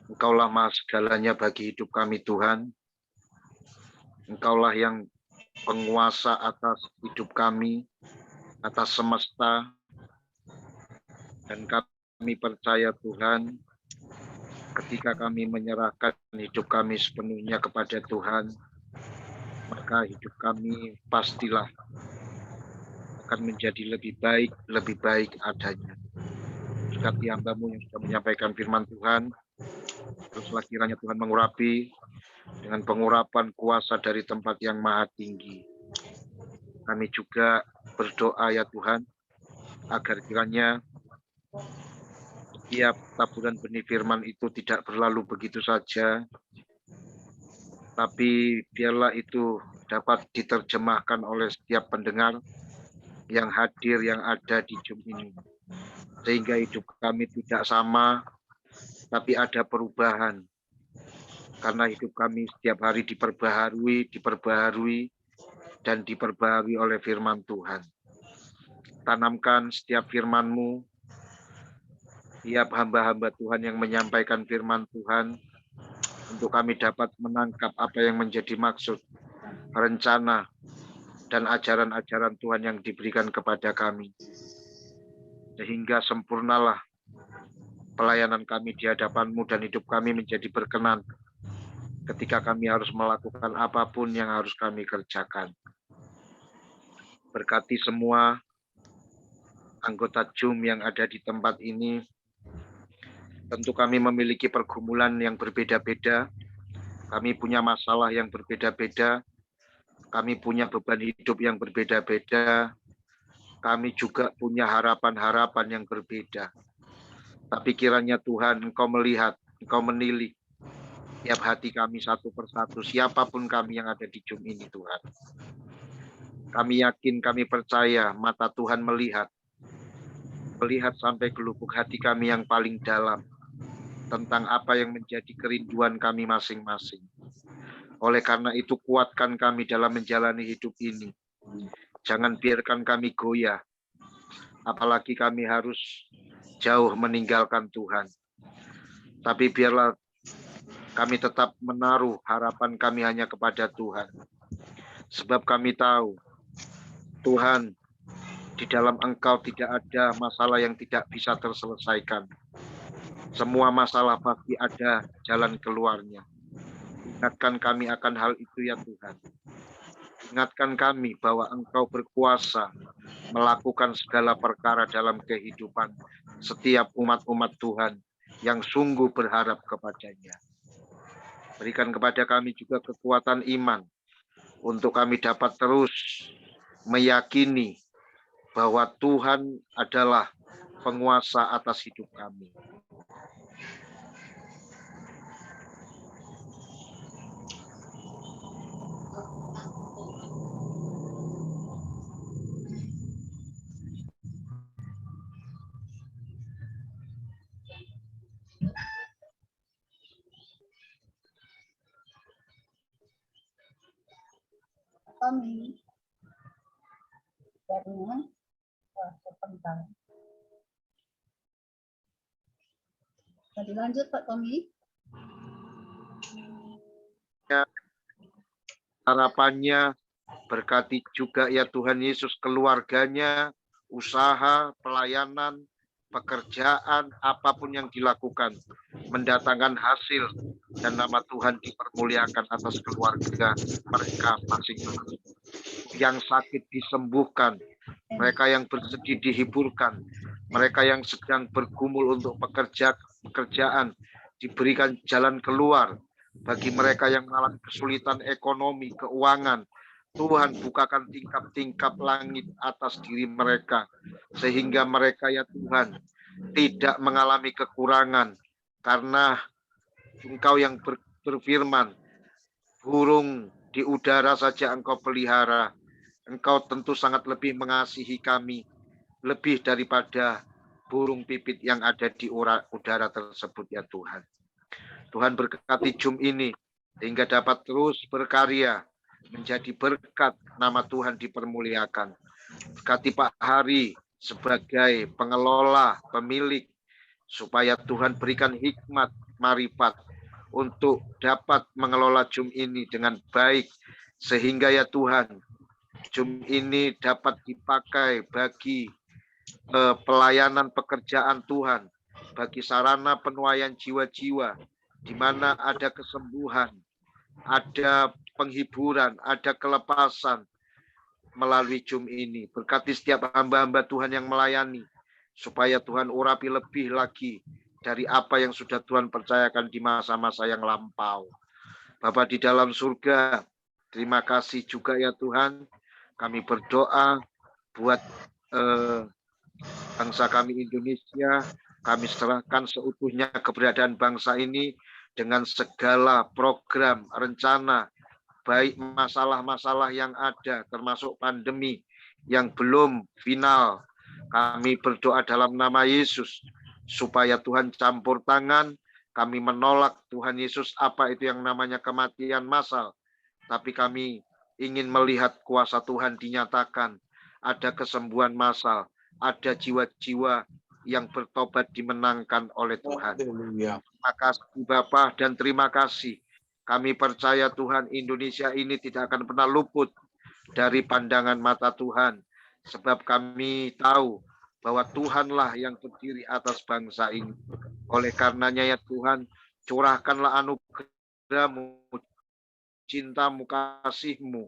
Engkaulah Maha segalanya bagi hidup kami Tuhan. Engkaulah yang penguasa atas hidup kami, atas semesta. Dan kami percaya Tuhan, ketika kami menyerahkan hidup kami sepenuhnya kepada Tuhan, maka hidup kami pastilah akan menjadi lebih baik adanya. Berkati hamba-Mu yang sudah menyampaikan firman Tuhan, teruslah kiranya Tuhan mengurapi dengan pengurapan kuasa dari tempat yang maha tinggi. Kami juga berdoa ya Tuhan, agar kiranya setiap taburan benih firman itu tidak berlalu begitu saja, tapi biarlah itu dapat diterjemahkan oleh setiap pendengar yang hadir, yang ada di Zoom ini. Sehingga hidup kami tidak sama, tapi ada perubahan. Karena hidup kami setiap hari diperbaharui, dan diperbaharui oleh firman Tuhan. Tanamkan setiap firman-Mu, setiap hamba-hamba Tuhan yang menyampaikan firman Tuhan, untuk kami dapat menangkap apa yang menjadi maksud, rencana, dan ajaran-ajaran Tuhan yang diberikan kepada kami. Sehingga sempurnalah pelayanan kami di hadapan-Mu dan hidup kami menjadi berkenan ketika kami harus melakukan apapun yang harus kami kerjakan. Berkati semua anggota Zoom yang ada di tempat ini. Tentu kami memiliki pergumulan yang berbeda-beda. Kami punya masalah yang berbeda-beda. Kami punya beban hidup yang berbeda-beda. Kami juga punya harapan-harapan yang berbeda. Tapi kiranya Tuhan, Engkau melihat, Engkau menilik tiap hati kami satu persatu, siapapun kami yang ada di Zoom ini, Tuhan. Kami yakin, kami percaya, mata Tuhan melihat sampai ke lubuk hati kami yang paling dalam, tentang apa yang menjadi kerinduan kami masing-masing. Oleh karena itu, kuatkan kami dalam menjalani hidup ini. Jangan biarkan kami goyah, apalagi kami harus jauh meninggalkan Tuhan. Tapi biarlah kami tetap menaruh harapan kami hanya kepada Tuhan. Sebab kami tahu, Tuhan, di dalam Engkau tidak ada masalah yang tidak bisa terselesaikan. Semua masalah pasti ada jalan keluarnya. Ingatkan kami akan hal itu ya Tuhan. Ingatkan kami bahwa Engkau berkuasa melakukan segala perkara dalam kehidupan setiap umat-umat Tuhan yang sungguh berharap kepadanya. Berikan kepada kami juga kekuatan iman untuk kami dapat terus meyakini bahwa Tuhan adalah penguasa atas hidup kami. Tommy. Karena sebentar. Nah, dilanjut Pak Tommy. Harapannya berkati juga ya Tuhan Yesus keluarganya, usaha, pelayanan, pekerjaan, apapun yang dilakukan, mendatangkan hasil dan nama Tuhan dipermuliakan atas keluarga mereka masing-masing. Yang sakit disembuhkan, mereka yang bersedih dihiburkan, mereka yang sedang bergumul untuk pekerjaan diberikan jalan keluar. Bagi mereka yang mengalami kesulitan ekonomi, keuangan, Tuhan bukakan tingkap-tingkap langit atas diri mereka, sehingga mereka ya Tuhan tidak mengalami kekurangan, karena Engkau yang berfirman, burung di udara saja Engkau pelihara. Engkau tentu sangat lebih mengasihi kami, lebih daripada burung pipit yang ada di udara tersebut ya Tuhan. Tuhan berkati Zoom ini, sehingga dapat terus berkarya, menjadi berkat nama Tuhan dipermuliakan. Berkati Pak Hari sebagai pengelola, pemilik, supaya Tuhan berikan hikmat, marifat, untuk dapat mengelola Zoom ini dengan baik, sehingga ya Tuhan, Zoom ini dapat dipakai bagi pelayanan pekerjaan Tuhan, bagi sarana penuaian jiwa-jiwa, di mana ada kesembuhan, ada penghiburan, ada kelepasan melalui Zoom ini. Berkati setiap hamba-hamba Tuhan yang melayani, supaya Tuhan urapi lebih lagi dari apa yang sudah Tuhan percayakan di masa-masa yang lampau. Bapa di dalam surga, terima kasih juga ya Tuhan. Kami berdoa buat bangsa kami Indonesia. Kami serahkan seutuhnya keberadaan bangsa ini dengan segala program, rencana, baik masalah-masalah yang ada, termasuk pandemi yang belum final. Kami berdoa dalam nama Yesus, supaya Tuhan campur tangan. Kami menolak Tuhan Yesus apa itu yang namanya kematian massal. Tapi kami ingin melihat kuasa Tuhan dinyatakan. Ada kesembuhan massal, ada jiwa-jiwa yang bertobat dimenangkan oleh Tuhan. Terima kasih Bapa dan terima kasih. Kami percaya Tuhan Indonesia ini tidak akan pernah luput dari pandangan mata Tuhan. Sebab kami tahu bahwa Tuhanlah yang berdiri atas bangsa ini. Oleh karenanya ya Tuhan, curahkanlah anugerah anugerah-Mu, cinta-Mu, kasih-Mu,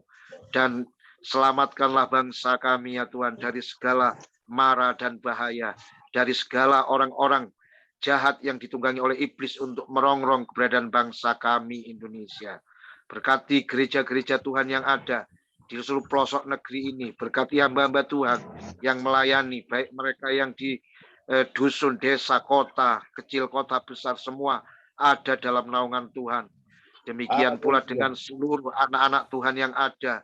dan selamatkanlah bangsa kami ya Tuhan dari segala mara dan bahaya, dari segala orang-orang jahat yang ditunggangi oleh iblis untuk merongrong keberadaan bangsa kami Indonesia. Berkati gereja-gereja Tuhan yang ada di seluruh pelosok negeri ini. Berkati hamba-hamba Tuhan yang melayani, baik mereka yang di dusun, desa, kota, kecil, kota, besar, semua ada dalam naungan Tuhan. Demikian pula dengan seluruh anak-anak Tuhan yang ada.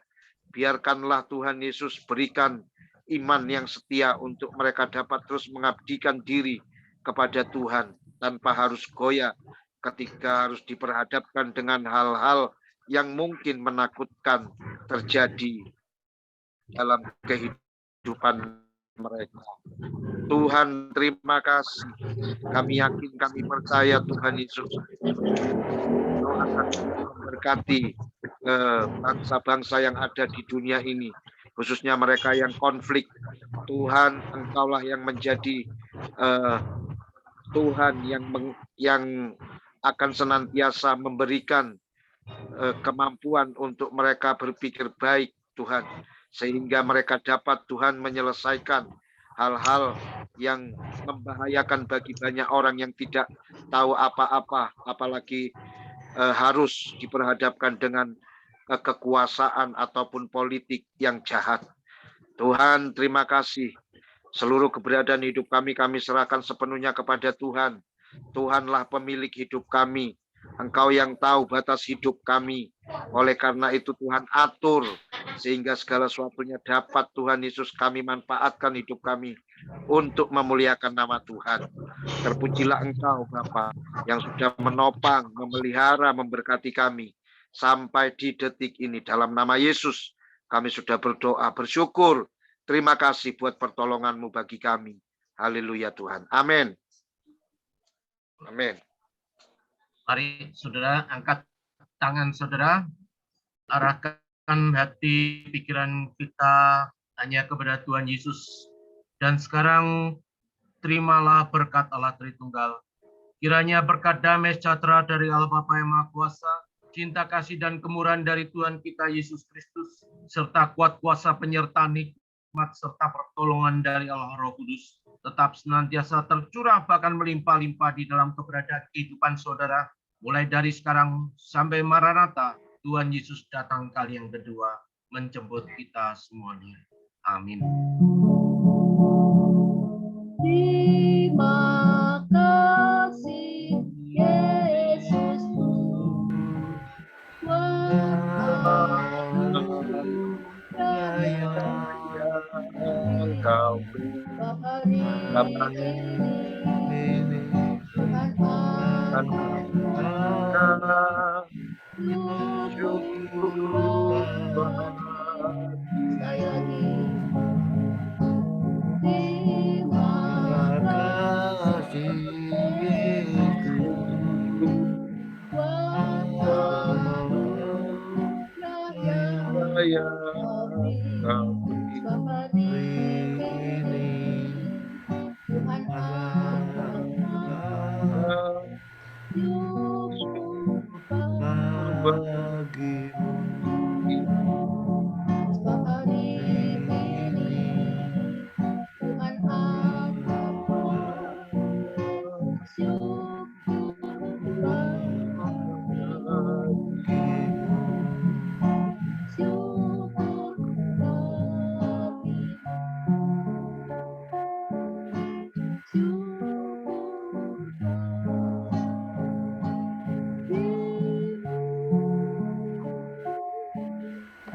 Biarkanlah Tuhan Yesus berikan iman yang setia untuk mereka dapat terus mengabdikan diri kepada Tuhan tanpa harus goyah ketika harus diperhadapkan dengan hal-hal yang mungkin menakutkan terjadi dalam kehidupan mereka. Tuhan, terima kasih. Kami yakin, kami percaya Tuhan Yesus akan memberkati bangsa-bangsa yang ada di dunia ini, khususnya mereka yang konflik. Tuhan, Engkaulah yang menjadi Tuhan yang akan senantiasa memberikan kemampuan untuk mereka berpikir baik, Tuhan, sehingga mereka dapat Tuhan menyelesaikan hal-hal yang membahayakan bagi banyak orang yang tidak tahu apa-apa, apalagi harus diperhadapkan dengan kekuasaan ataupun politik yang jahat. Tuhan, terima kasih. Seluruh keberadaan hidup kami serahkan sepenuhnya kepada Tuhan. Tuhanlah pemilik hidup kami. Engkau yang tahu batas hidup kami. Oleh karena itu Tuhan atur sehingga segala sesuatunya dapat Tuhan Yesus kami manfaatkan hidup kami untuk memuliakan nama Tuhan. Terpujilah Engkau Bapa yang sudah menopang, memelihara, memberkati kami sampai di detik ini. Dalam nama Yesus kami sudah berdoa, bersyukur. Terima kasih buat pertolongan-Mu bagi kami. Haleluya Tuhan. Amin. Amin. Mari saudara angkat tangan saudara, arahkan hati pikiran kita hanya kepada Tuhan Yesus. Dan sekarang terimalah berkat Allah Tritunggal. Kiranya berkat damai sejahtera dari Allah Bapa yang Maha Kuasa, cinta kasih dan kemurahan dari Tuhan kita Yesus Kristus, serta kuat kuasa penyertaan nikmat serta pertolongan dari Allah Roh Kudus tetap senantiasa tercurah bahkan melimpah-limpah di dalam keberadaan kehidupan saudara, mulai dari sekarang sampai Maranatha, Tuhan Yesus datang kali yang kedua menjemput kita semuanya. Amin. Terima kasih Yesus Engkau hari ini Tuhan sekali lagi. Terima kasih Tuhan bagi